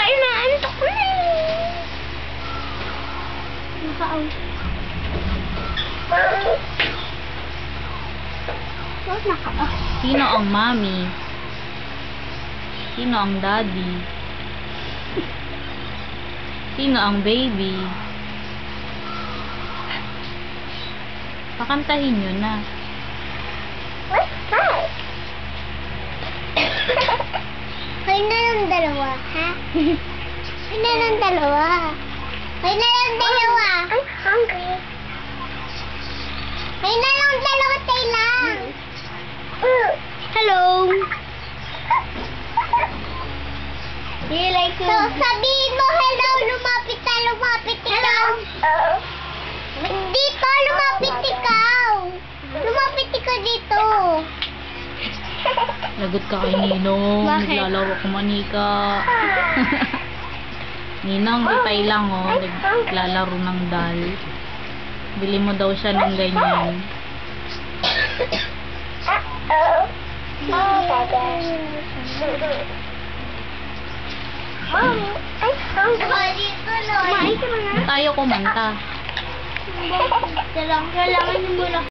Inaantok ko na eh. Nakaaw. Bakit nakaaw? Sino ang mommy? Sino ang daddy? Sino ang baby? Pakantahin nyo na. What's that? Kayo na lang dalawa, ha? Kayo na lang dalawa. Kayo na lang dalawa. I'm hungry. Kayo na lang dalawa, Tayla. Hello. Do you like to... So, sabihin mo, hello, lumapit ka, lumapit ikaw. Dito, lumapit ikaw. Lumapit ikaw dito. Lagot ka kay Ninong. Bakit? Naglalaro ko manika. Ninong, ditay lang oh. Naglalaro ng dal. Bili mo daw siya ng ganyan. Mommy, I'm hungry. Kumain ka na nga. Tayo kumanta. Kailangan niyo muna